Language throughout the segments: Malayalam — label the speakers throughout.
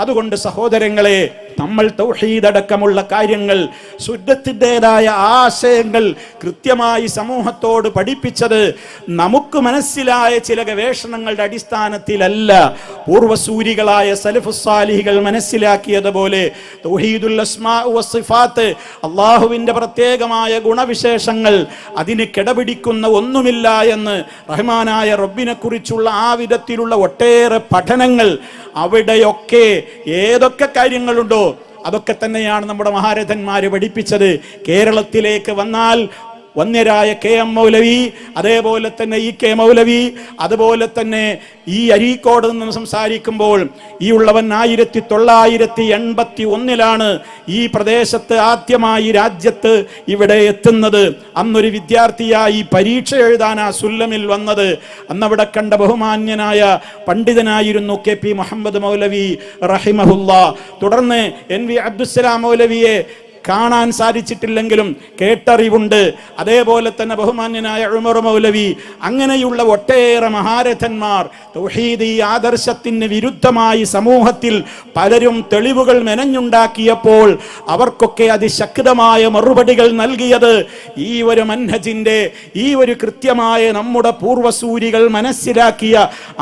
Speaker 1: അതുകൊണ്ട് സഹോദരങ്ങളെ, നമ്മൾ തൗഹീദ് അടക്കമുള്ള കാര്യങ്ങൾ, സുന്നത്തിൻ്റെതായ ആശയങ്ങൾ കൃത്യമായി സമൂഹത്തോട് പഠിപ്പിച്ചത് നമുക്ക് മനസ്സിലായ ചില ഗവേഷണങ്ങളുടെ അടിസ്ഥാനത്തിലല്ല. പൂർവസൂരികളായ സലഫുസ് സാലിഹികൾ മനസ്സിലാക്കിയതുപോലെ തൗഹീദുൽ അസ്മാ വസ്സിഫാത്ത്, അള്ളാഹുവിൻ്റെ പ്രത്യേകമായ ഗുണവിശേഷങ്ങൾ, അതിന് കിടപിടിക്കുന്ന ഒന്നുമില്ല എന്ന് റഹ്മാനായ റബ്ബിനെ കുറിച്ചുള്ള ആ വിധത്തിലുള്ള ഒട്ടേറെ പഠനങ്ങൾ, അവിടെയൊക്കെ ഏതൊക്കെ കാര്യങ്ങളുണ്ടോ അതൊക്കെ തന്നെയാണ് നമ്മുടെ മഹാരഥന്മാര് പഠിപ്പിച്ചത്. കേരളത്തിലേക്ക് വന്നാൽ വന്യരായ കെ.എം. മൗലവി, അതേപോലെ തന്നെ ഇ.കെ. മൗലവി, അതുപോലെ തന്നെ ഈ അരീക്കോട് നിന്ന് സംസാരിക്കുമ്പോൾ ഈ ഉള്ളവൻ 1981 ഈ പ്രദേശത്ത് ആദ്യമായി രാജ്യത്ത് ഇവിടെ എത്തുന്നത്. അന്നൊരു വിദ്യാർത്ഥിയായി പരീക്ഷ എഴുതാൻ ആ സുല്ലമിൽ വന്നത്. അന്നവിടെ കണ്ട ബഹുമാന്യനായ പണ്ഡിതനായിരുന്നു കെ.പി. മുഹമ്മദ് മൗലവി റഹിമഹുല്ലാ. തുടർന്ന് എൻ.വി. അബ്ദുസ്സലാം മൗലവിയെ കാണാൻ സാധിച്ചിട്ടില്ലെങ്കിലും കേട്ടറിവുണ്ട്. അതേപോലെ തന്നെ ബഹുമാന്യനായ ഉമർ മൗലവി, അങ്ങനെയുള്ള ഒട്ടേറെ മഹാരഥന്മാർ തൗഹീദ് ആദർശത്തിന് വിരുദ്ധമായി സമൂഹത്തിൽ പലരും തെളിവുകൾ മെനഞ്ഞുണ്ടാക്കിയപ്പോൾ അവർക്കൊക്കെ അതിശക്തമായ മറുപടികൾ നൽകിയത് ഈ ഒരു മൻഹജിന്റെ, ഈ ഒരു കൃത്യമായ നമ്മുടെ പൂർവസൂരികൾ മനസ്സിലാക്കിയ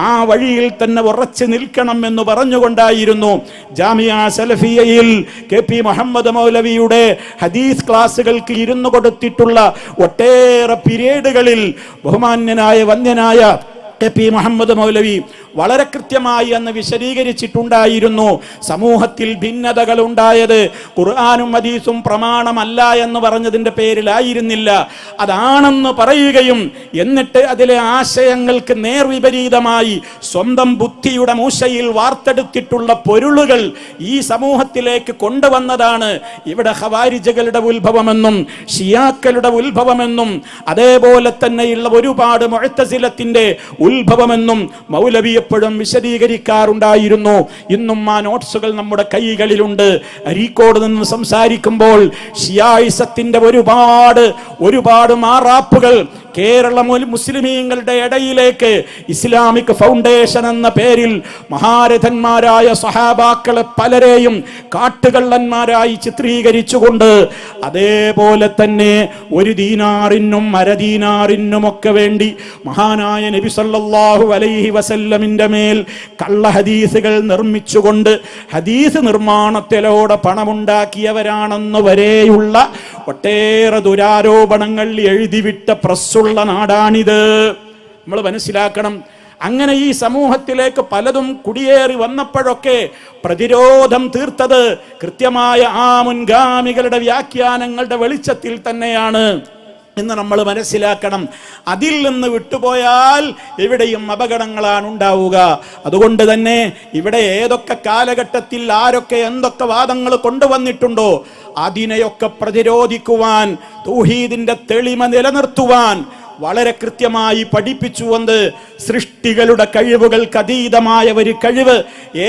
Speaker 1: ആ വഴിയിൽ തന്നെ ഉറച്ചു നിൽക്കണം എന്ന് പറഞ്ഞുകൊണ്ടായിരുന്നു. ജാമിയ സലഫിയയിൽ കെ.പി. മുഹമ്മദ് മൗലവിയുടെ ഹദീസ് ക്ലാസുകൾക്ക് ഇരുന്നു കൊടുത്തിട്ടുള്ള ഒട്ടേറെ പീരീഡുകളിൽ ബഹുമാന്യനായ വന്യനായ കെ.പി. മുഹമ്മദ് മൗലവി വളരെ കൃത്യമായി അന്ന് വിശദീകരിച്ചിട്ടുണ്ടായിരുന്നു. സമൂഹത്തിൽ ഭിന്നതകൾ ഉണ്ടായത് ഖുർആനും ഹദീസും പ്രമാണമല്ല എന്ന് പറഞ്ഞതിൻ്റെ പേരിലായിരുന്നില്ല. അതാണെന്ന് പറയുകയും എന്നിട്ട് അതിലെ ആശയങ്ങൾക്ക് നേർവിപരീതമായി സ്വന്തം ബുദ്ധിയുടെ മൂശയിൽ വാർത്തെടുത്തിട്ടുള്ള പൊരുളുകൾ ഈ സമൂഹത്തിലേക്ക് കൊണ്ടുവന്നതാണ് ഇവിടെ ഖവാരിജകളുടെ ഉത്ഭവമെന്നും ഷിയാക്കളുടെ ഉത്ഭവമെന്നും അതേപോലെ തന്നെയുള്ള ഒരുപാട് മുഅ്തസിലത്തിന്റെ ഉത്ഭവമെന്നും മൗലവി എപ്പോഴും വിശദീകരിക്കാറുണ്ടായിരുന്നു. ഇന്നും ആ നോട്ട്സുകൾ നമ്മുടെ കൈകളിലുണ്ട്. അരീക്കോട് നിന്ന് സംസാരിക്കുമ്പോൾ ഷിയായിസത്തിന്റെ ഒരുപാട് മാറാപ്പുകൾ കേരള മുസ്ലിമീങ്ങളുടെ ഇടയിലേക്ക് ഇസ്ലാമിക് ഫൗണ്ടേഷൻ എന്ന പേരിൽ മഹാരഥന്മാരായ സഹാബാക്കളെ പലരെയും കാട്ടുകള്ളന്മാരായി ചിത്രീകരിച്ചുകൊണ്ട്, അതേപോലെ തന്നെ ഒരു ദീനാറിനും അരദീനാറിനുമൊക്കെ വേണ്ടി മഹാനായ നബി സല്ലല്ലാഹു അലൈഹി വസല്ലമിന്റെ മേൽ കള്ള ഹദീസുകൾ നിർമ്മിച്ചുകൊണ്ട് ഹദീസ് നിർമ്മാണത്തിലൂടെ പണമുണ്ടാക്കിയവരാണെന്ന് വരെയുള്ള ഒട്ടേറെ ദുരാരോപണങ്ങൾ എഴുതിവിട്ട പ്രസ്സുള്ള നാടാണിത്. നമ്മൾ മനസ്സിലാക്കണം. അങ്ങനെ ഈ സമൂഹത്തിലേക്ക് പലതും കുടിയേറി വന്നപ്പോഴൊക്കെ പ്രതിരോധം തീർത്തത് കൃത്യമായ ആ മുൻഗാമികളുടെ വ്യാഖ്യാനങ്ങളുടെ വെളിച്ചത്തിൽ തന്നെയാണ് എന്ന് നമ്മൾ മനസ്സിലാക്കണം. അതിൽ നിന്ന് വിട്ടുപോയാൽ എവിടെയും അപകടങ്ങളാണ് ഉണ്ടാവുക. അതുകൊണ്ട് തന്നെ ഇവിടെ ഏതൊക്കെ കാലഘട്ടത്തിൽ ആരൊക്കെ എന്തൊക്കെ വാദങ്ങൾ കൊണ്ടുവന്നിട്ടുണ്ടോ അതിനെയൊക്കെ പ്രതിരോധിക്കുവാൻ, തൗഹീദിന്റെ തെളിമ നിലനിർത്തുവാൻ വളരെ കൃത്യമായി പഠിപ്പിച്ചുകൊണ്ട് സൃഷ്ടികളുടെ കഴിവുകൾക്ക് അതീതമായ ഒരു കഴിവ്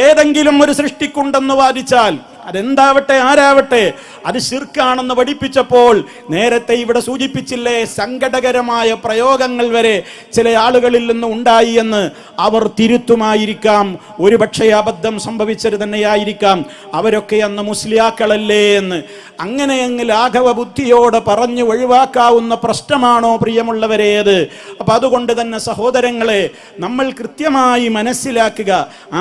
Speaker 1: ഏതെങ്കിലും ഒരു സൃഷ്ടിക്കുണ്ടെന്ന് വാദിച്ചാൽ അതെന്താവട്ടെ ആരാവട്ടെ അത് ശിർക്കാണെന്ന് പഠിപ്പിച്ചപ്പോൾ നേരത്തെ ഇവിടെ സൂചിപ്പിച്ചില്ലേ, സങ്കടകരമായ പ്രയോഗങ്ങൾ വരെ ചില ആളുകളിൽ നിന്ന് ഉണ്ടായി എന്ന്. അവർ തിരുത്തുമായിരിക്കാം, ഒരുപക്ഷെ അബദ്ധം സംഭവിച്ചത് തന്നെയായിരിക്കാം, അവരൊക്കെ അന്ന് മുസ്ലിയാക്കളല്ലേ എന്ന്. അങ്ങനെ ലാഘവ ബുദ്ധിയോടെ പറഞ്ഞു ഒഴിവാക്കാവുന്ന പ്രശ്നമാണോ പ്രിയമുള്ളവരേത്? അപ്പം അതുകൊണ്ട് തന്നെ സഹോദരങ്ങളെ, നമ്മൾ കൃത്യമായി മനസ്സിലാക്കുക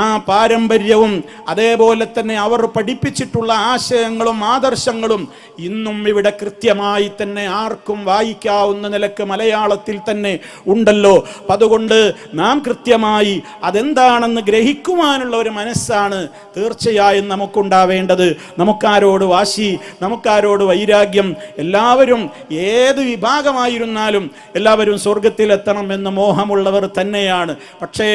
Speaker 1: ആ പാരമ്പര്യവും അതേപോലെ തന്നെ അവർ പഠിപ്പിച്ചിട്ടുള്ള ആശയങ്ങളും ആദർശങ്ങളും ഇന്നും ഇവിടെ കൃത്യമായി തന്നെ ആർക്കും വായിക്കാവുന്ന നിലക്ക് മലയാളത്തിൽ തന്നെ ഉണ്ടല്ലോ. അപ്പം അതുകൊണ്ട് നാം കൃത്യമായി അതെന്താണെന്ന് ഗ്രഹിക്കുവാനുള്ള ഒരു മനസ്സാണ് തീർച്ചയായും നമുക്കുണ്ടാവേണ്ടത്. നമുക്കാരോട് വാശി, നമുക്കാരോട് വൈരാഗ്യം, എല്ലാവരും ഏത് വിഭാഗമായിരുന്നാലും എല്ലാവരും സ്വർഗത്തിലെത്തണം എന്ന് മോഹമുള്ളവർ തന്നെയാണ്. പക്ഷേ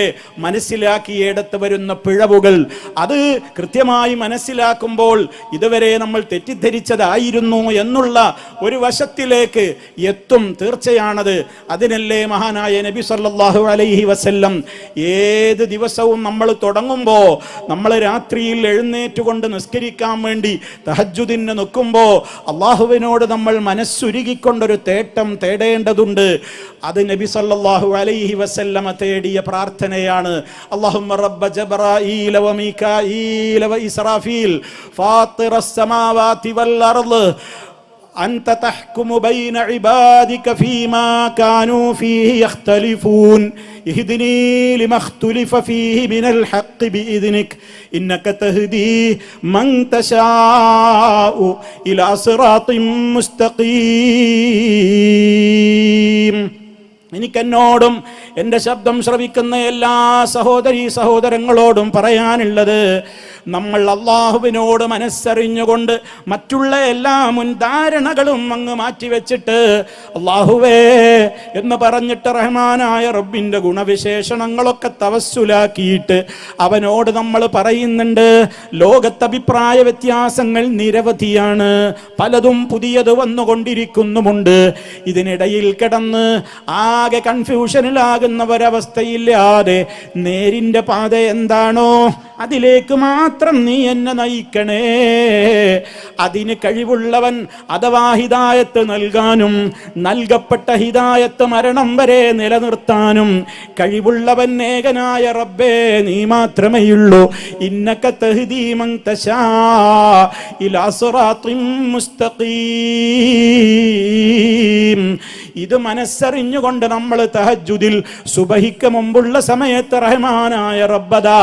Speaker 1: മനസ്സിലാക്കിയെടുത്ത് വരുന്ന പിഴവുകൾ അത് കൃത്യമായി മനസ്സിലാക്കുമ്പോൾ മനസ്സിലാക്കുമ്പോൾ ഇതുവരെ നമ്മൾ തെറ്റിദ്ധരിച്ചതായിരുന്നു എന്നുള്ള ഒരു വശത്തിലേക്ക് എത്തും. തീർച്ചയാണത്. അതിനല്ലേ മഹാനായ നബി സല്ലല്ലാഹു അലൈഹി വസല്ലം ഏത് ദിവസവും നമ്മൾ തുടങ്ങുമ്പോൾ, നമ്മൾ രാത്രിയിൽ എഴുന്നേറ്റുകൊണ്ട് നിസ്കരിക്കാൻ വേണ്ടി തഹജ്ജുദിന് നിൽക്കുമ്പോൾ അള്ളാഹുവിനോട് നമ്മൾ മനസ്സുരുകിക്കൊണ്ടൊരു തേട്ടം തേടേണ്ടതുണ്ട്. അത് നബി സല്ലല്ലാഹു അലൈഹി വസല്ലമ തേടിയ പ്രാർത്ഥനയാണ്. അല്ലാഹുമ്മ റബ്ബ ജബ്രായീല വ മീകായീല വ ഇസ്രാഫീൽ ഫാത്തിറസ് സമാവാതി വൽ അർള് أنت تحكم بين عبادك فيما كانوا فيه يختلفون اهدني لما اختلف فيه من الحق بإذنك إنك تهدي من تشاء إلى صراط مستقيم. എനിക്കെന്നോടും എൻ്റെ ശബ്ദം ശ്രവിക്കുന്ന എല്ലാ സഹോദരീ സഹോദരങ്ങളോടും പറയാനുള്ളത്, നമ്മൾ അള്ളാഹുവിനോട് മനസ്സറിഞ്ഞുകൊണ്ട് മറ്റുള്ള എല്ലാ മുൻധാരണകളും അങ്ങ് മാറ്റിവെച്ചിട്ട് അള്ളാഹുവേ എന്ന് പറഞ്ഞിട്ട് റഹ്മാനായ റബ്ബിൻ്റെ ഗുണവിശേഷണങ്ങളൊക്കെ തവസ്സുലാക്കിയിട്ട് അവനോട് നമ്മൾ പറയുന്നുണ്ട്. ലോകത്ത് അഭിപ്രായ വ്യത്യാസങ്ങൾ നിരവധിയാണ്, പലതും പുതിയത് വന്നുകൊണ്ടിരിക്കുന്നുമുണ്ട്. ഇതിനിടയിൽ കിടന്ന് ആകെ കൺഫ്യൂഷനിലാകുന്ന ഒരവസ്ഥയില്ലാതെ നേരിൻ്റെ പാത എന്താണോ അതിലേക്ക് മാത്രം നീ എന്നെ നയിക്കണേ. അതിന് കഴിവുള്ളവൻ അഥവാ ഹിദായത്ത് നൽകാനും നൽകപ്പെട്ട ഹിദായത്ത് മരണം വരെ നിലനിർത്താനും കഴിവുള്ളവൻ ഏകനായ റബ്ബേ നീ മാത്രമേയുള്ളൂ. ഇന്നക തഹ്ദീ മൻ തശാ ഇലാ സിറാത്തിൻ മുസ്തഖീം. ഇത് മനസ്സറിഞ്ഞുകൊണ്ട് നമ്മൾ തഹജ്ജുദിൽ സുബഹിക്ക് മുമ്പുള്ള സമയത്ത് റഹ്മാനായ റബ്ബദാ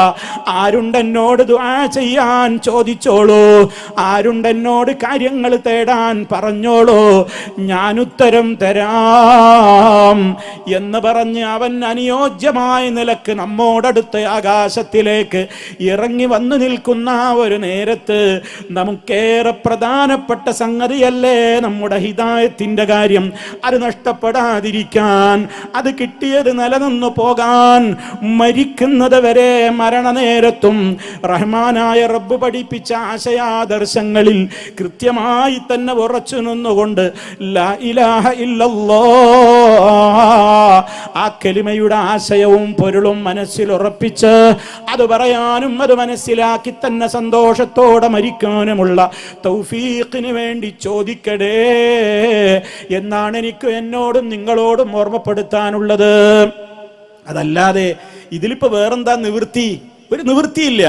Speaker 1: ആരുണ്ടെന്നോട് ദുആ ചെയ്യാൻ ചോദിച്ചോളൂ, ആരുണ്ടെന്നോട് കാര്യങ്ങൾ തേടാൻ പറഞ്ഞോളൂ, ഞാൻ ഉത്തരം തരാം എന്ന് പറഞ്ഞ് അവൻ അനുയോജ്യമായ നിലക്ക് നമ്മോടടുത്ത് ആകാശത്തിലേക്ക് ഇറങ്ങി വന്നു നിൽക്കുന്ന ഒരു നേരത്ത് നമുക്കേറെ പ്രധാനപ്പെട്ട സംഗതിയല്ലേ നമ്മുടെ ഹിദായത്തിന്റെ കാര്യം. അത് നഷ്ടപ്പെടാതിരിക്കാൻ, അത് കിട്ടിയത് നിലനിന്നു പോകാൻ, മരിക്കുന്നത് വരെ മരണനേരത്തും റഹ്മാനായ റബ്ബ് പഠിപ്പിച്ച ആശയാദർശങ്ങളിൽ കൃത്യമായി തന്നെ ഉറച്ചു നിന്നുകൊണ്ട് ലാ ഇലാഹ ഇല്ലല്ലാഹ് ആ കലിമയുടെ ആശയവും പൊരുളും മനസ്സിൽ ഉറപ്പിച്ച് അത് പറയാനും അത് മനസ്സിലാക്കി തന്നെ സന്തോഷത്തോടെ മരിക്കാനുമുള്ള തൗഫീഖിന് വേണ്ടി ചോദിക്കടേ എന്നാണ് എനിക്ക് എന്നോടും നിങ്ങളോടും ഓർമ്മപ്പെടുത്താനുള്ളത്. അതല്ലാതെ ഇതിലിപ്പോ വേറെന്താ നിവൃത്തി? ഒരു നിവൃത്തിയില്ല.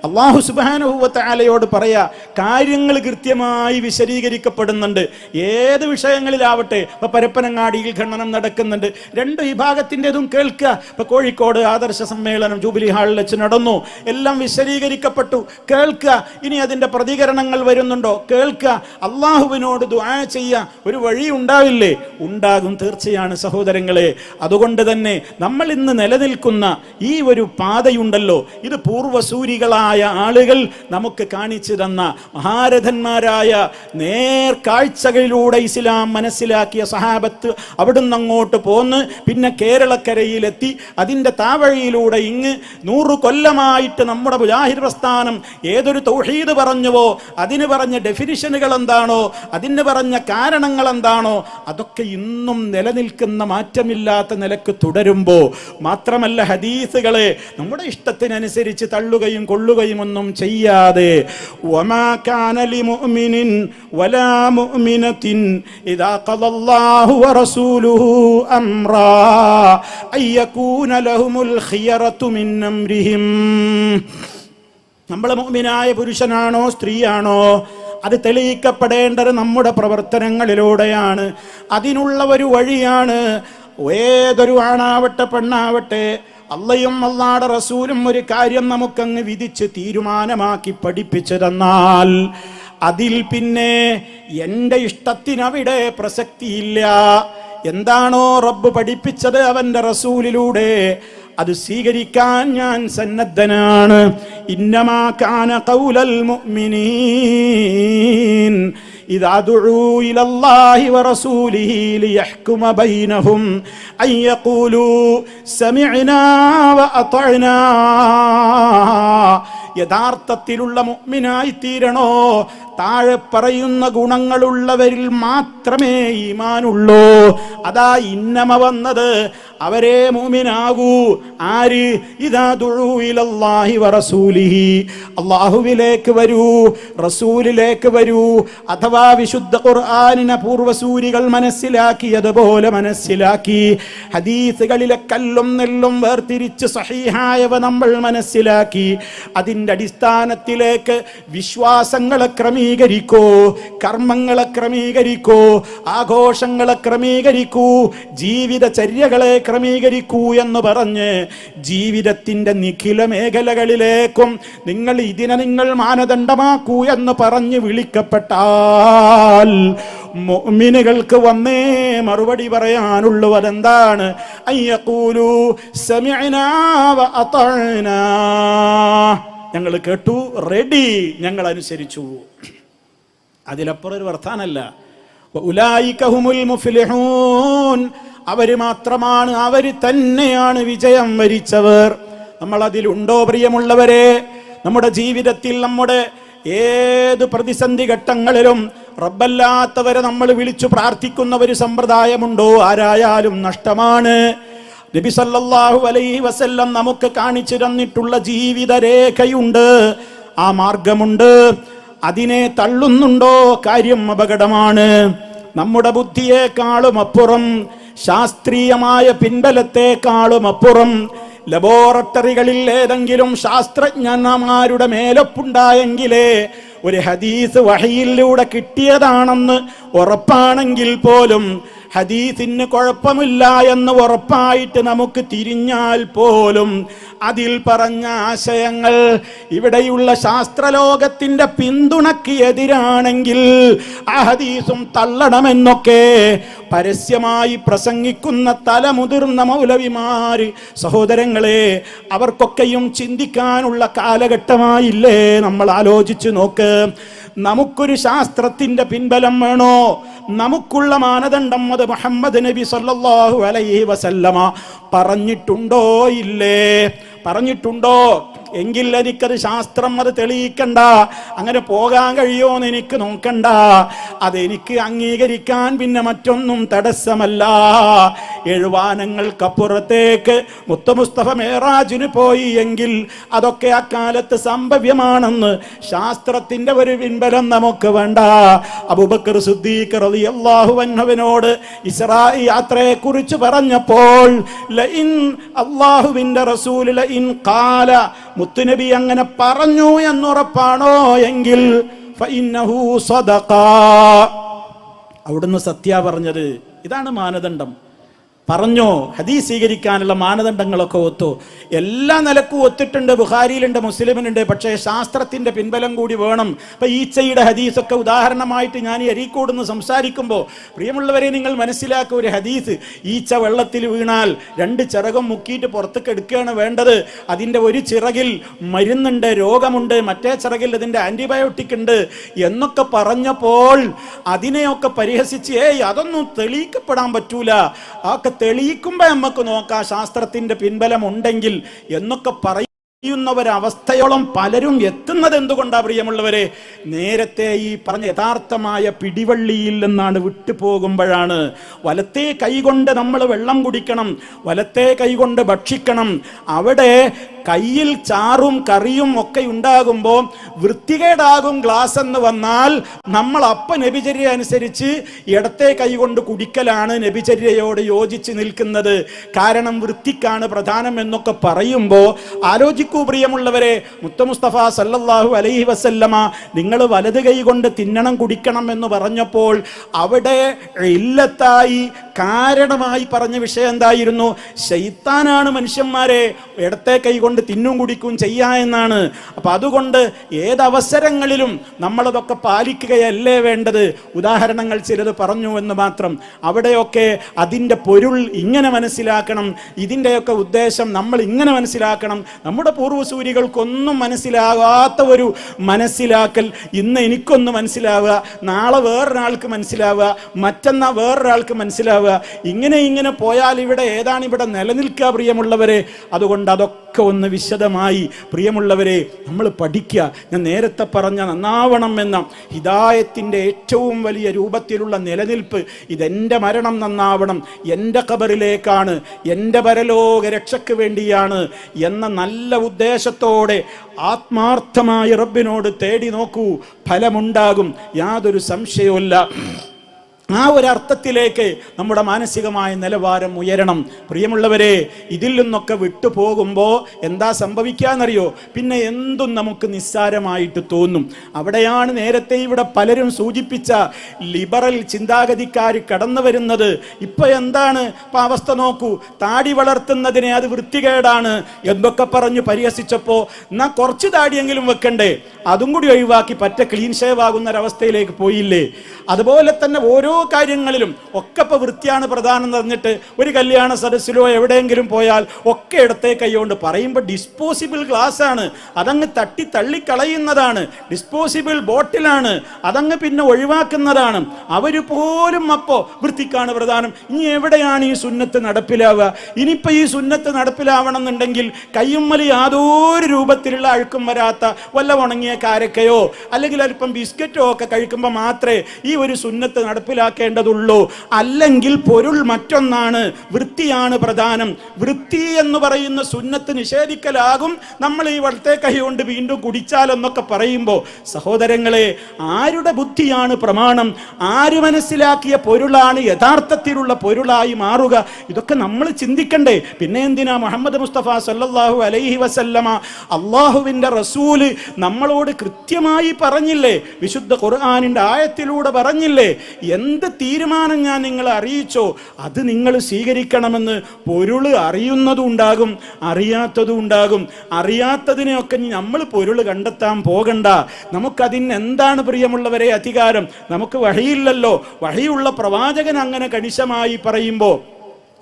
Speaker 1: അല്ലാഹു സുബ്ഹാനഹു വ തആലയോട് പറയാ, കാര്യങ്ങൾ കൃത്യമായി വിശദീകരിക്കപ്പെടുന്നുണ്ട്. ഏത് വിഷയങ്ങളിലാവട്ടെ. ഇപ്പൊ പരപ്പനങ്ങാടിയിൽ ഖണ്ഡനം നടക്കുന്നുണ്ട്, രണ്ട് വിഭാഗത്തിൻ്റെതും കേൾക്കുക. ഇപ്പൊ കോഴിക്കോട് ആദർശ സമ്മേളനം ജൂബിലി ഹാളിൽ വെച്ച് നടന്നു, എല്ലാം വിശദീകരിക്കപ്പെട്ടു, കേൾക്കുക. ഇനി അതിൻ്റെ പ്രതികരണങ്ങൾ വരുന്നുണ്ടോ? കേൾക്കുക. അള്ളാഹുവിനോട് ദുആ ചെയ്യുക. ഒരു വഴി ഉണ്ടാവില്ലേ? ഉണ്ടാകും, തീർച്ചയാണ് സഹോദരങ്ങളെ. അതുകൊണ്ട് തന്നെ നമ്മൾ ഇന്ന് നിലനിൽക്കുന്ന ഈ ഒരു പാതയുണ്ടല്ലോ, ഇത് പൂർവ്വസൂരികളായ ആളുകൾ നമുക്ക് കാണിച്ചു തന്ന മഹാരഥന്മാരായ നേർക്കാഴ്ചകളിലൂടെ ഇസ്ലാം മനസ്സിലാക്കിയ സഹാബത്ത് അവിടുന്ന് അങ്ങോട്ട് പോന്ന് പിന്നെ കേരളക്കരയിലെത്തി അതിൻ്റെ താവഴിയിലൂടെ ഇങ്ങ് 100 കൊല്ലമായിട്ട് നമ്മുടെ മുജാഹിദ് പ്രസ്ഥാനം ഏതൊരു തൗഹീദ് പറഞ്ഞുവോ അതിന് പറഞ്ഞ ഡെഫിനിഷനുകൾ എന്താണോ, അതിന് പറഞ്ഞ കാരണങ്ങൾ എന്താണോ, അതൊക്കെ ഇന്നും നിലനിൽക്കുന്ന മാറ്റമില്ലാത്ത നിലക്ക് തുടരുമ്പോൾ മാത്രമല്ല ഹദീസുകളെ നമ്മുടെ ഇഷ്ടത്തിനനുസരിച്ച് തള്ളുകയും കൊള്ളുകയും ഒന്നും ചെയ്യാതെ വമാ കാന ലിമുഅ്മിനിൻ വലാ മുഅ്മിനത്തിൻ ഇദാ ഖദല്ലാഹു വറസൂലുഹു അംറാ അയ്യകൂന ലഹുമുൽ ഖിയറതു മിൻ അംരിഹിം. നമ്മൾ മുഅ്മിനായ പുരുഷനാണോ സ്ത്രീയാണോ അത് തെളിയിക്കപ്പെടേണ്ടത് നമ്മുടെ പ്രവർത്തനങ്ങളിലൂടെയാണ്. അതിനുള്ള ഒരു വഴിയാണ് ഏതൊരു ആണാവട്ടെ പെണ്ണാവട്ടെ അള്ളയും അള്ളാഹുവിന്റെ റസൂലും ഒരു കാര്യം നമുക്കങ്ങ് വിധിച്ച് തീരുമാനമാക്കി പഠിപ്പിച്ചു തന്നാൽ അതിൽ പിന്നെ എൻ്റെ ഇഷ്ടത്തിനവിടെ പ്രസക്തിയില്ല. എന്താണോ റബ്ബ് പഠിപ്പിച്ചത് അവൻ്റെ റസൂലിലൂടെ അത് സ്വീകരിക്കാൻ ഞാൻ സന്നദ്ധനാണ്. ഇന്നമാ കാന ഖൗലൽ മുഅ്മിനീൻ إذا دعوا إلى الله ورسوله ليحكم بينهم أن يقولوا سمعنا وأطعنا. യഥാർത്ഥത്തിലുള്ള മുഅ്മിനായി തീരണോ, താഴെ പറയുന്ന ഗുണങ്ങളുള്ളവരിൽ മാത്രമേ ഈമാനുള്ളൂ. അതാ ഇന്നമ വന്നത്. അവരെ മുഅ്മിനാകൂ. ആര്? ഇദാ ദുഉ ഇലല്ലാഹി വറസൂലിഹി, അല്ലാഹുവിലേക്ക് വരൂ, റസൂലിലേക്ക് വരൂ. അഥവാ വിശുദ്ധ ഖുർആനിനെ പൂർവസൂരികൾ മനസ്സിലാക്കിയതുപോലെ മനസ്സിലാക്കി, ഹദീസുകളിലെ കല്ലും നെല്ലും വേർതിരിച്ച് സഹീഹായവ നമ്മൾ മനസ്സിലാക്കി, അതിൻ്റെ അടിസ്ഥാനത്തിലേക്ക് വിശ്വാസങ്ങളെ ക്രമീകരിക്കൂ, കർമ്മങ്ങളെ ക്രമീകരിക്കൂ, ആഘോഷങ്ങളെ ക്രമീകരിക്കൂ, ജീവിതചര്യകളെ ക്രമീകരിക്കൂ എന്ന് പറഞ്ഞ് ജീവിതത്തിൻ്റെ നിഖില മേഖലകളിലേക്കും നിങ്ങൾ മാനദണ്ഡമാക്കൂ എന്ന് പറഞ്ഞ് വിളിക്കപ്പെട്ടാൽ മുഅ്മിനുകൾക്ക് വന്നേ മറുപടി പറയാനുള്ളൂ. അതെന്താണ്? അയ്യഖൂലു സമിഅനാ വ അതഅനാ, ഞങ്ങൾ കേട്ടു, റെഡി, ഞങ്ങൾ അനുസരിച്ചു. അതിലപ്പുറം ഒരു വർത്താനല്ല. വഉലൈക ഹുമുൽ മുഫ്ലിഹൂൻ, അവര് മാത്രമാണ്, അവര് തന്നെയാണ് വിജയം വരിച്ചവർ. നമ്മൾ അതിലുണ്ടോ പ്രിയമുള്ളവരെ? നമ്മുടെ ജീവിതത്തിൽ നമ്മുടെ ഏത് പ്രതിസന്ധി ഘട്ടങ്ങളിലും റബ്ബല്ലാത്തവരെ നമ്മൾ വിളിച്ചു പ്രാർത്ഥിക്കുന്ന ഒരു സമ്പ്രദായമുണ്ടോ? ആരായാലും നഷ്ടമാണ്. നബി സല്ലല്ലാഹു അലൈഹി വസല്ലം നമുക്ക് കാണിച്ചു തന്നിട്ടുള്ള ജീവിത രേഖയുണ്ട്, ആ മാർഗമുണ്ട്. അതിനെ തള്ളുന്നുണ്ടോ? കാര്യം അപകടമാണ്. നമ്മുടെ ബുദ്ധിയേക്കാളും അപ്പുറം, ശാസ്ത്രീയമായ പിൻബലത്തെക്കാളും അപ്പുറം, ലബോറട്ടറികളിൽ ഏതെങ്കിലും ശാസ്ത്രജ്ഞന്മാരുടെ മേലൊപ്പുണ്ടായെങ്കിലേ ഒരു ഹദീസ് വഹയിലൂടെ കിട്ടിയതാണെന്ന് ഉറപ്പാണെങ്കിൽ പോലും, ഹദീസിന് കുഴപ്പമില്ല എന്ന് ഉറപ്പായിട്ട് നമുക്ക് തിരിഞ്ഞാൽ പോലും, അതിൽ പറഞ്ഞ ആശയങ്ങൾ ഇവിടെയുള്ള ശാസ്ത്രലോകത്തിന്റെ പിന്തുണയ്ക്ക് എതിരാണെങ്കിൽ ആ ഹദീസും തള്ളണമെന്നൊക്കെ പരസ്യമായി പ്രസംഗിക്കുന്ന തലമുതിർന്ന മൗലവിമാര്, സഹോദരങ്ങളെ, അവർക്കൊക്കെയും ചിന്തിക്കാനുള്ള കാലഘട്ടമായില്ലേ? നമ്മൾ ആലോചിച്ചു നോക്ക്. നമുക്കൊരു ശാസ്ത്രത്തിന്റെ പിൻബലം വേണോ? നമുക്കുള്ള മാനദണ്ഡം അത് മുഹമ്മദ് നബി സല്ലല്ലാഹു അലൈഹി വസല്ലമ പറഞ്ഞിട്ടുണ്ടോ? ഇല്ലേ? പറഞ്ഞിട്ടുണ്ടോ? എങ്കിൽ എനിക്കത് ശാസ്ത്രം അത് തെളിയിക്കണ്ട, അങ്ങനെ പോകാൻ കഴിയുമോന്ന് എനിക്ക് നോക്കണ്ട, അതെനിക്ക് അംഗീകരിക്കാൻ പിന്നെ മറ്റൊന്നും തടസ്സമല്ല. എഴുവാനങ്ങൾക്കപ്പുറത്തേക്ക് മുത്ത മുസ്തഫ മേറാജിന് പോയി എങ്കിൽ അതൊക്കെ അക്കാലത്ത് സംഭവ്യമാണെന്ന് ശാസ്ത്രത്തിന്റെ ഒരു പിൻബലം നമുക്ക് വേണ്ട. അബൂബക്കർ സിദ്ദീഖ് റളിയല്ലാഹു അൻഹുവിനോട് ഇസ്രാഈ യാത്രയെ കുറിച്ച് പറഞ്ഞപ്പോൾ, ലഇൻ അല്ലാഹുവിന്റെ റസൂൽ ലഇൻ ഖാല, മുത്തുനബി അങ്ങനെ പറഞ്ഞു എന്നുറപ്പാണോ എങ്കിൽ ഫഇന്നഹു സദഖ, അവിടുന്ന് സത്യ പറഞ്ഞത്. ഇതാണ് മാനദണ്ഡം. പറഞ്ഞോ? ഹദീസ് സ്വീകരിക്കാനുള്ള മാനദണ്ഡങ്ങളൊക്കെ ഒത്തു, എല്ലാ നിലക്കും ഒത്തിട്ടുണ്ട്. ബുഖാരിയിലുണ്ട്, മുസ്ലിമിനുണ്ട്. പക്ഷേ ശാസ്ത്രത്തിന്റെ പിൻബലം കൂടി വേണം. ഇപ്പൊ ഈച്ചയുടെ ഹദീസൊക്കെ ഉദാഹരണമായിട്ട് ഞാൻ ഈ അരീക്കോടുന്ന് സംസാരിക്കുമ്പോൾ, പ്രിയമുള്ളവരെ, നിങ്ങൾ മനസ്സിലാക്കുക, ഒരു ഹദീസ്, ഈച്ച വെള്ളത്തിൽ വീണാൽ 2 ചിറകും മുക്കിയിട്ട് പുറത്തേക്ക് എടുക്കുകയാണ് വേണ്ടത്. അതിൻ്റെ ഒരു ചിറകിൽ മരുന്നുണ്ട്, രോഗമുണ്ട്, മറ്റേ ചിറകിൽ അതിൻ്റെ ആന്റിബയോട്ടിക് ഉണ്ട് എന്നൊക്കെ പറഞ്ഞപ്പോൾ അതിനെയൊക്കെ പരിഹസിച്ച്, അതൊന്നും തെളിയിക്കപ്പെടാൻ പറ്റൂല, അതൊക്കെ തെളിയിക്കുമ്പോൾ നമുക്ക് നോക്കാം ശാസ്ത്രത്തിന്റെ പിൻബലം ഉണ്ടെങ്കിൽ എന്നൊക്കെ പറയുന്നവരവസ്ഥയോളം പലരും എത്തുന്നത് എന്തുകൊണ്ടാ പ്രിയമുള്ളവരെ? നേരത്തെ ഈ പറഞ്ഞ യഥാർത്ഥമായ പിടിവള്ളിയിൽ നിന്നാണ് വിട്ടുപോകുമ്പോഴാണ്. വലത്തേ കൈകൊണ്ട് നമ്മൾ വെള്ളം കുടിക്കണം, വലത്തേ കൈകൊണ്ട് ഭക്ഷിക്കണം. അവിടെ കയ്യിൽ ചാറും കറിയും ഒക്കെ ഉണ്ടാകുമ്പോൾ വൃത്തികേടാകും ഗ്ലാസ് എന്ന് വന്നാൽ നമ്മൾ അപ്പം നബിചര്യ അനുസരിച്ച് ഇടത്തെ കൈകൊണ്ട് കുടിക്കലാണ് നബിചര്യയോട് യോജിച്ച് നിൽക്കുന്നത്. കാരണം വൃത്തിക്കാണ് പ്രധാനം എന്നൊക്കെ പറയുമ്പോൾ ആലോചിക്കൂ പ്രിയമുള്ളവരെ, മുസ്തഫ സല്ലല്ലാഹു അലൈഹി വസല്ലമ നിങ്ങൾ വലത് കൈ കൊണ്ട് തിന്നണം കുടിക്കണം എന്ന് പറഞ്ഞപ്പോൾ അവിടെ ഇല്ലത്തായി കാരണമായി പറഞ്ഞ വിഷയം എന്തായിരുന്നു? ശൈത്താനാണ് മനുഷ്യന്മാരെ ഇടത്തെ കൈ കൊണ്ട് തിന്നും കുടിക്കും ചെയ്യാ എന്നാണ്. അപ്പൊ അതുകൊണ്ട് ഏതവസരങ്ങളിലും നമ്മളതൊക്കെ പാലിക്കുകയല്ലേ വേണ്ടത്. ഉദാഹരണങ്ങൾ ചിലത് പറഞ്ഞു എന്ന് മാത്രം. അവിടെയൊക്കെ അതിൻ്റെ പൊരുൾ ഇങ്ങനെ മനസ്സിലാക്കണം, ഇതിൻ്റെയൊക്കെ ഉദ്ദേശം നമ്മൾ ഇങ്ങനെ മനസ്സിലാക്കണം. നമ്മുടെ പൂർവ്വസൂരികൾക്കൊന്നും മനസ്സിലാകാത്ത ഒരു മനസ്സിലാക്കൽ ഇന്ന് എനിക്കൊന്ന് മനസ്സിലാവുക, നാളെ വേറൊരാൾക്ക് മനസ്സിലാവുക, മറ്റന്നാൾ വേറൊരാൾക്ക് മനസ്സിലാവുക. നടപ്പിലാവുക? ഇങ്ങനെ പോയാൽ ഏതാണ് ഇവിടെ നിലനിൽക്കുക പ്രിയമുള്ളവരെ? അതുകൊണ്ട് അതൊക്കെ ഒന്ന് വിശദമായി പ്രിയമുള്ളവരെ നമ്മൾ പഠിക്കുക. ഞാൻ നേരത്തെ പറഞ്ഞ നന്നാവണം എന്ന ഹിദായത്തിൻ്റെ ഏറ്റവും വലിയ രൂപത്തിലുള്ള നിലനിൽപ്പ്, ഇതെൻ്റെ മരണം നന്നാവണം, എൻ്റെ ഖബറിലേക്കാണ്, എൻ്റെ പരലോക രക്ഷയ്ക്ക് വേണ്ടിയാണ് എന്ന നല്ല ഉദ്ദേശത്തോടെ ആത്മാർത്ഥമായി റബ്ബിനോട് തേടി നോക്കൂ, ഫലമുണ്ടാകും, യാതൊരു സംശയവുമില്ല. ആ ഒരർത്ഥത്തിലേക്ക് നമ്മുടെ മാനസികമായ നിലവാരം ഉയരണം പ്രിയമുള്ളവരെ. ഇതിൽ നിന്നൊക്കെ വിട്ടുപോകുമ്പോൾ എന്താ സംഭവിക്കാന്നറിയോ? പിന്നെ എന്തും നമുക്ക് നിസ്സാരമായിട്ട് തോന്നും. അവിടെയാണ് നേരത്തെ ഇവിടെ പലരും സൂചിപ്പിച്ച ലിബറൽ ചിന്താഗതിക്കാർ കടന്നു വരുന്നത്. ഇപ്പൊ എന്താണ് ഇപ്പൊ അവസ്ഥ നോക്കൂ, താടി വളർത്തുന്നതിനെ അത് വൃത്തികേടാണ് എന്തൊക്കെ പറഞ്ഞു പരിഹസിച്ചപ്പോ എന്നാ കുറച്ച് താടിയെങ്കിലും വെക്കണ്ടേ, അതും കൂടി ഒഴിവാക്കി പറ്റ ക്ലീൻ ഷേവ് ആകുന്ന ഒരവസ്ഥയിലേക്ക് പോയില്ലേ? അതുപോലെ തന്നെ ഓരോ കാര്യങ്ങളിലും ഒക്കെ ഇപ്പൊ വൃത്തിയാണ് പ്രധാനം എന്ന് പറഞ്ഞിട്ട് ഒരു കല്യാണ സദസ്സിലോ എവിടെയെങ്കിലും പോയാൽ ഒക്കെ ഇടത്തെ കൈകൊണ്ട് പറയുമ്പോൾ ഡിസ്പോസിബിൾ ഗ്ലാസ് ആണ്, അതങ്ങ് തട്ടി തള്ളിക്കളയുന്നതാണ്. ഡിസ്പോസിബിൾ ബോട്ടിലാണ്, അതങ്ങ് പിന്നെ ഒഴിവാക്കുന്നതാണ്. അവർ പോലും അപ്പോൾ വൃത്തിക്കാണ് പ്രധാനം. ഇനി എവിടെയാണ് ഈ സുന്നത്ത് നടപ്പിലാവുക? ഇനിയിപ്പോൾ ഈ സുന്നത്ത് നടപ്പിലാവണം എന്നുണ്ടെങ്കിൽ കയ്യുമ്മൽ യാതൊരു രൂപത്തിലുള്ള അഴുക്കും വരാത്ത വല്ല ഉണങ്ങിയ കാരക്കയോ അല്ലെങ്കിൽ അല്പം ബിസ്ക്കറ്റോ ഒക്കെ കഴിക്കുമ്പോൾ മാത്രമേ ഈ ഒരു സുന്നത്ത് നടപ്പിലാക്കേണ്ടതുള്ളൂ. അല്ലെങ്കിൽ പൊരുൾ മറ്റൊന്നാണ്, വൃത്തിയാണ് പ്രധാനം. വൃത്തി എന്ന് പറയുന്ന സുന്നത്ത് നിഷേധിക്കലാകും നമ്മൾ ഈ വലത്തെ കൈ കൊണ്ട് വീണ്ടും കുടിച്ചാലെന്നൊക്കെ പറയുമ്പോൾ, സഹോദരങ്ങളെ, ആരുടെ ബുദ്ധിയാണ് പ്രമാണം? ആര് മനസ്സിലാക്കിയ പൊരുളാണ് യഥാർത്ഥത്തിലുള്ള പൊരുളായി മാറുക? ഇതൊക്കെ നമ്മൾ ചിന്തിക്കണ്ടേ? പിന്നെ എന്തിനാ മുഹമ്മദ് മുസ്തഫ സല്ലല്ലാഹു അലൈഹി വസല്ലമ അള്ളാഹുവിൻ്റെ റസൂല് നമ്മളോട് കൃത്യമായി പറഞ്ഞില്ലേ? വിശുദ്ധ ഖുർആനിൻ്റെ ആയത്തിലൂടെ പറഞ്ഞില്ലേ? എന്ത് തീരുമാനം ഞാൻ നിങ്ങളെ അറിയിച്ചോ അത് നിങ്ങൾ സ്വീകരിക്കണമെന്ന്. പൊരുള് അറിയുന്നതും ഉണ്ടാകും, അറിയാത്തതും ഉണ്ടാകും. അറിയാത്തതിനെയൊക്കെ നമ്മൾ പൊരുള് കണ്ടെത്താൻ പോകണ്ട. നമുക്കതിന് എന്താണ് പ്രിയമുള്ളവരെ അധികാരം? നമുക്ക് വഹിയില്ലല്ലോ. വഹിയുള്ള പ്രവാചകൻ അങ്ങനെ കണിശമായി പറയുമ്പോൾ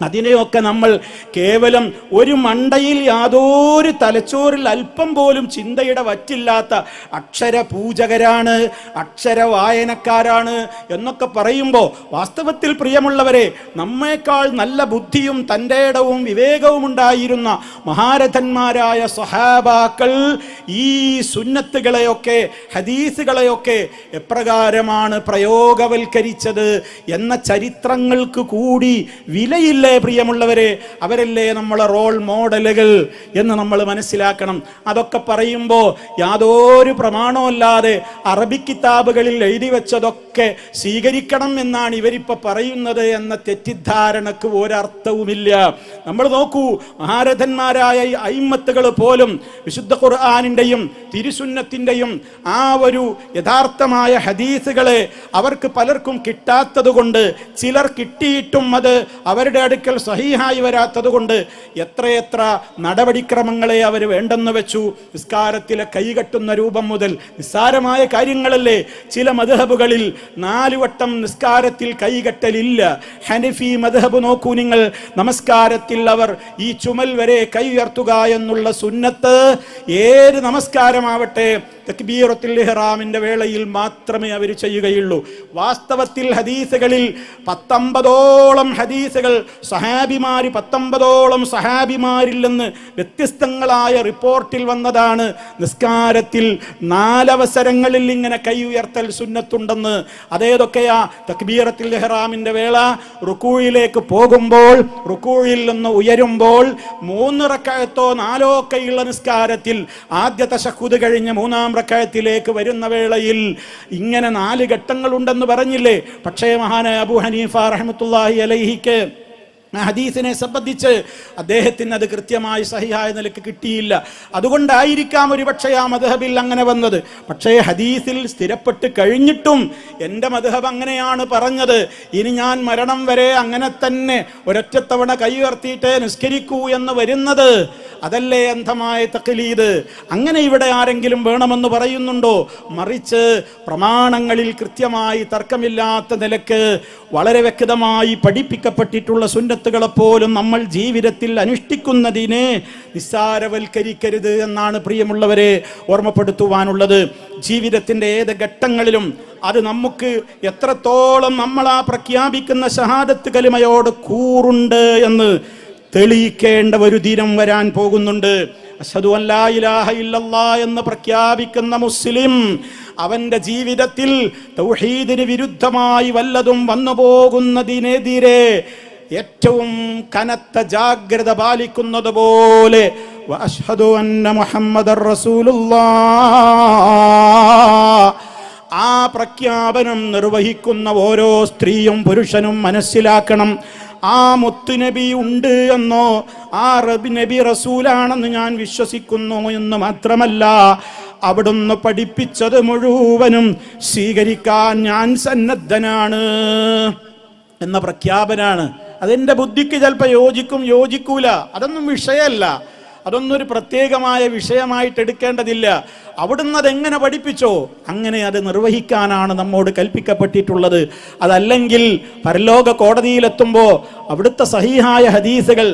Speaker 1: അതിനെയൊക്കെ നമ്മൾ കേവലം ഒരു മണ്ടയിൽ യാതൊരു തലച്ചോറിൽ അല്പം പോലും ചിന്തയുടെ വറ്റില്ലാത്ത അക്ഷര പൂജകരാണ്, അക്ഷര വായനക്കാരാണ് എന്നൊക്കെ പറയുമ്പോൾ വാസ്തവത്തിൽ പ്രിയമുള്ളവരെ, നമ്മേക്കാൾ നല്ല ബുദ്ധിയും തൻ്റെ ഇടവും വിവേകവും ഉണ്ടായിരുന്ന മഹാരഥന്മാരായ സ്വഹാബാക്കൾ ഈ സുന്നത്തുകളെയൊക്കെ ഹദീസുകളെയൊക്കെ എപ്രകാരമാണ് പ്രയോഗവൽക്കരിച്ചത് എന്ന ചരിത്രങ്ങൾക്ക് കൂടി വിലയില്ല പ്രിയമുള്ളവരെ. അവരല്ലേ നമ്മളെ റോൾ മോഡലുകൾ എന്ന് നമ്മൾ മനസ്സിലാക്കണം. അതൊക്കെ പറയുമ്പോൾ യാതൊരു പ്രമാണമല്ലാതെ അറബിക് കിതാബുകളിൽ എഴുതി വെച്ചതൊക്കെ സ്വീകരിക്കണം എന്നാണ് ഇവരിപ്പോൾ പറയുന്നത് എന്ന തെറ്റിദ്ധാരണക്ക് ഒരർത്ഥവുമില്ല. നമ്മൾ നോക്കൂ, മഹാരഥന്മാരായ അയിമ്മത്തുകൾ പോലും വിശുദ്ധ ഖുർആനിൻ്റെയും തിരുസുന്നത്തിൻ്റെയും ആ ഒരു യഥാർത്ഥമായ ഹദീസുകളെ അവർക്ക് പലർക്കും കിട്ടാത്തത് കൊണ്ട്, ചിലർ കിട്ടിയിട്ടും അത് അവരുടെ അടുക്കൽ സഹീഹായി വരാത്തത് കൊണ്ട് എത്രയെത്ര നടപടിക്രമങ്ങളെ അവർ വേണ്ടെന്ന് വെച്ചു. നിസ്കാരത്തിലെ കൈകെട്ടുന്ന രൂപം മുതൽ നിസ്സാരമായ കാര്യങ്ങളല്ലേ. ചില മദ്ഹബുകളിൽ 4 വട്ടം നിസ്കാരത്തിൽ കൈകെട്ടലില്ല. ഹനഫി മദ്ഹബ് നോക്കൂ നിങ്ങൾ, നമസ്കാരത്തിൽ അവർ ഈ ചുമൽ വരെ കൈ ഉയർത്തുക എന്നുള്ള സുന്നത്ത് ഏത് നമസ്കാരമാവട്ടെ തക്ബീറത്തുൽ ഇഹ്റാമിന്റെ വേളയിൽ മാത്രമേ അവർ ചെയ്യുകയുള്ളൂ. വാസ്തവത്തിൽ ഹദീസുകളിൽ 19ഓളം ഹദീസുകൾ സഹാബിമാർ 19ഓളം സഹാബിമാരിൽ നിന്ന് വ്യത്യസ്തങ്ങളായ റിപ്പോർട്ടിൽ വന്നതാണ് നിസ്കാരത്തിൽ 4 അവസരങ്ങളിൽ ഇങ്ങനെ കൈ ഉയർത്തൽ സുന്നത്തുണ്ടെന്ന്. അതേതൊക്കെയാ? തക്ബീറത്തുൽ ഇഹ്റാമിന്റെ വേള, റുകൂയിലേക്ക് പോകുമ്പോൾ, റുകൂയിൽ നിന്ന് ഉയരുമ്പോൾ, 3 റക്അത്തോ 4 ഒക്കെയുള്ള നിസ്കാരത്തിൽ ആദ്യ തശഹ്ഹുദ് കഴിഞ്ഞ് 3-ാം റക്അത്തിലേക്ക് വരുന്ന വേളയിൽ ഇങ്ങനെ 4 ഘട്ടങ്ങളുണ്ടെന്ന് പറഞ്ഞില്ലേ? പക്ഷേ മഹാനായ അബൂ ഹനീഫ റഹ്മത്തുള്ളാഹി അലൈഹിക്ക് ഹദീസിനെ സംബന്ധിച്ച് അദ്ദേഹത്തിന് അത് കൃത്യമായി സഹിഹായ നിലക്ക് കിട്ടിയില്ല. അതുകൊണ്ടായിരിക്കാം ഒരു പക്ഷേ ആ മദ്ഹബിൽ അങ്ങനെ വന്നത്. പക്ഷേ ഹദീസിൽ സ്ഥിരപ്പെട്ട് കഴിഞ്ഞിട്ടും എൻ്റെ മദ്ഹബ് അങ്ങനെയാണ് പറഞ്ഞത്, ഇനി ഞാൻ മരണം വരെ അങ്ങനെ തന്നെ ഒരൊറ്റത്തവണ കൈ ഉയർത്തിയിട്ടേ നിസ്കരിക്കൂ എന്ന് വരുന്നത്, അതല്ലേ അന്ധമായ തഖ്ലീദ്? അങ്ങനെ ഇവിടെ ആരെങ്കിലും വേണമെന്ന് പറയുന്നുണ്ടോ? മറിച്ച് പ്രമാണങ്ങളിൽ കൃത്യമായി തർക്കമില്ലാത്ത നിലക്ക് വളരെ വ്യക്തമായി പഠിപ്പിക്കപ്പെട്ടിട്ടുള്ള സുന്നത്ത് സുന്നത്തുകളെപ്പോലും നമ്മൾ ജീവിതത്തിൽ അനുഷ്ഠിക്കുന്നതിനെ നിസ്സാരവൽക്കരിക്കരുത് എന്നാണ് പ്രിയമുള്ളവരെ ഓർമ്മപ്പെടുത്തുവാനുള്ളത്. ജീവിതത്തിൻ്റെ ഏത് ഘട്ടങ്ങളിലും അത് നമുക്ക് എത്രത്തോളം നമ്മൾ ആ പ്രഖ്യാപിക്കുന്ന ഷഹാദത്ത് കലിമയോട് കൂറുണ്ട് എന്ന് തെളിയിക്കേണ്ട ഒരു ദിനം വരാൻ പോകുന്നുണ്ട്. അശ്ഹദു അൻ ലാ ഇലാഹ ഇല്ലല്ലാഹ് എന്ന് പ്രഖ്യാപിക്കുന്ന മുസ്ലിം അവന്റെ ജീവിതത്തിൽ തൗഹീദിന് വിരുദ്ധമായി വല്ലതും വന്നു പോകുന്നതിനെതിരെ ഏറ്റവും കനത്ത ജാഗ്രത പാലിക്കുന്നത് പോലെ വഅശ്ഹദു അന്ന മുഹമ്മദർ റസൂലുള്ളാഹ് ആ പ്രഖ്യാപനം നിർവഹിക്കുന്ന ഓരോ സ്ത്രീയും പുരുഷനും മനസ്സിലാക്കണം, ആ മുത്തുനബി ഉണ്ട് എന്നോ ആ നബി റസൂലാണെന്ന് ഞാൻ വിശ്വസിക്കുന്നു എന്ന് മാത്രമല്ല, അവിടുന്ന് പഠിപ്പിച്ചത് മുഴുവനും സ്വീകരിക്കാൻ ഞാൻ സന്നദ്ധനാണ് എന്ന പ്രഖ്യാപനാണ്. അതെൻ്റെ ബുദ്ധിക്ക് ചിലപ്പോൾ യോജിക്കൂല, അതൊന്നും വിഷയമല്ല, അതൊന്നും ഒരു പ്രത്യേകമായ വിഷയമായിട്ട് എടുക്കേണ്ടതില്ല. അവിടുന്ന് അതെങ്ങനെ പഠിപ്പിച്ചോ അങ്ങനെ അത് നിർവഹിക്കാനാണ് നമ്മോട് കൽപ്പിക്കപ്പെട്ടിട്ടുള്ളത്. അതല്ലെങ്കിൽ പരലോക കോടതിയിലെത്തുമ്പോൾ അവിടുത്തെ സഹീഹായ ഹദീസുകൾ,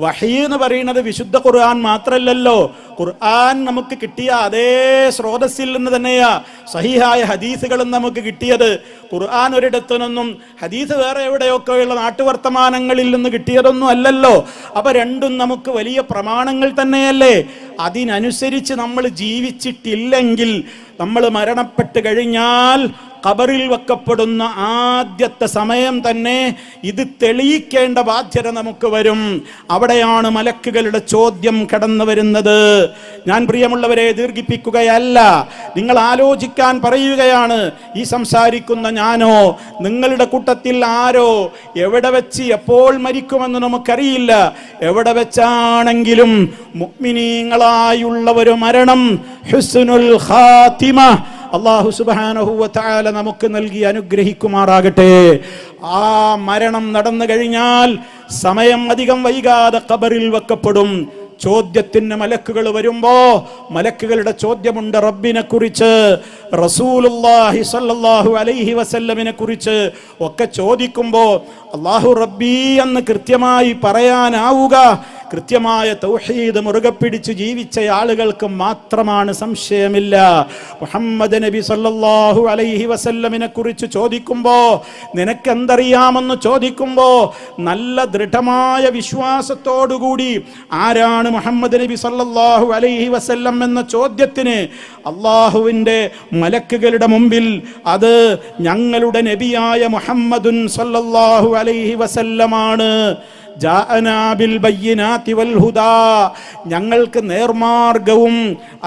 Speaker 1: വഹീ എന്ന് പറയുന്നത് വിശുദ്ധ ഖുർആൻ മാത്രമല്ലല്ലോ, ഖുർആൻ നമുക്ക് കിട്ടിയ അതേ സ്രോതസ്സിൽ നിന്ന് തന്നെയാ സഹീഹായ ഹദീസുകളും നമുക്ക് കിട്ടിയത്. ഖുർആൻ ഒരിടത്തു നിന്നും ഹദീസ് വേറെ എവിടെയൊക്കെയുള്ള നാട്ടുവർത്തമാനങ്ങളിൽ നിന്ന് കിട്ടിയതൊന്നും അല്ലല്ലോ. അപ്പൊ രണ്ടും നമുക്ക് വലിയ പ്രമാണങ്ങൾ തന്നെയല്ലേ. അതിനനുസരിച്ച് നമ്മൾ ജീവിച്ചിട്ടില്ലെങ്കിൽ, നമ്മൾ മരണപ്പെട്ട് കഴിഞ്ഞാൽ ഖബറിൽ വെക്കപ്പെടുന്ന ആദ്യത്തെ സമയം തന്നെ ഇത് തെളിയിക്കേണ്ട ബാധ്യത നമുക്ക് വരും. അവിടെയാണ് മലക്കുകളുടെ ചോദ്യം കടന്നു വരുന്നത്. ഞാൻ പ്രിയമുള്ളവരെ ദീർഘിപ്പിക്കുകയല്ല, നിങ്ങൾ ആലോചിക്കാൻ പറയുകയാണ്. ഈ സംസാരിക്കുന്ന ഞാനോ നിങ്ങളുടെ കൂട്ടത്തിൽ ആരോ എവിടെ വെച്ച് എപ്പോൾ മരിക്കുമെന്ന് നമുക്കറിയില്ല. എവിടെ വെച്ചാണെങ്കിലും മുഅ്മിനീങ്ങളായുള്ള ഒരു മരണം ഹുസ്നുൽ ഖാതിമ അല്ലാഹു സുബ്ഹാനഹു വ തആല നമുക്ക് നൽകി അനുഗ്രഹിക്കുമാറാകട്ടെ. ആ മരണം നടന്നു കഴിഞ്ഞാൽ സമയം അധികം വൈകാതെ ഖബറിൽ വെക്കപ്പെടും. ചോദ്യത്തിന് മലക്കുകൾ വരുമ്പോ മലക്കുകളുടെ ചോദ്യമുണ്ട് റബ്ബിനെ കുറിച്ച്, റസൂലുള്ളാഹി സ്വല്ലല്ലാഹു അലൈഹി വസല്ലമിനെ കുറിച്ച് ഒക്കെ ചോദിക്കുമ്പോ അല്ലാഹു റബ്ബി എന്ന് കൃത്യമായി പറയാനാവുക കൃത്യമായ തൗഹീദ് മുറുകെ പിടിച്ച് ജീവിച്ച ആളുകൾക്ക് മാത്രമാണ്, സംശയമില്ല. മുഹമ്മദ് നബി സല്ലല്ലാഹു അലൈഹി വസല്ലമിനെ കുറിച്ച് ചോദിക്കുമ്പോ നിനക്കെന്തറിയാമെന്ന് ചോദിക്കുമ്പോ നല്ല ദൃഢമായ വിശ്വാസത്തോടുകൂടി ആരാണ് മുഹമ്മദ് നബി സല്ലല്ലാഹു അലൈഹി വസല്ലം എന്ന ചോദ്യത്തിന് അള്ളാഹുവിൻ്റെ മലക്കുകളുടെ മുമ്പിൽ അത് ഞങ്ങളുടെ നബിയായ മുഹമ്മദുൻ സല്ലല്ലാഹു അലൈഹി വസല്ലമാണ്. ജാഅനാ ബിൽ ബയ്യിനാതി വൽ ഹുദാ, ഞങ്ങൾക്ക് നേർമാർഗവും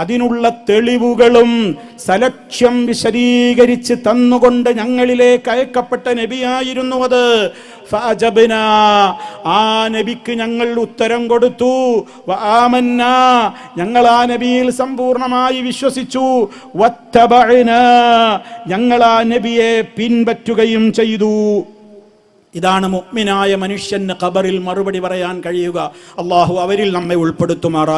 Speaker 1: അതിനുള്ള തെളിവുകളും സലക്ഷ്യം വിശദീകരിച്ച് തന്നുകൊണ്ട് ഞങ്ങളിലേക്ക് അയക്കപ്പെട്ട നബിയായിരുന്നു അത്. ഫഅജബ്നാ, ആ നബിക്ക് ഞങ്ങൾ ഉത്തരം കൊടുത്തു. വആമന്നാ, ഞങ്ങൾ ആ നബിയിൽ സമ്പൂർണമായി വിശ്വസിച്ചു. വത്തബഅനാ, ഞങ്ങൾ ആ നബിയെ പിൻപറ്റുകയും ചെയ്തു. ഇതാണ് മുഅ്മിനായ മനുഷ്യന് ഖബറിൽ മറുപടി പറയാൻ കഴിയുക. അല്ലാഹു അവരിൽ നമ്മെ ഉൾപ്പെടുത്തുമാറാകട്ടെ.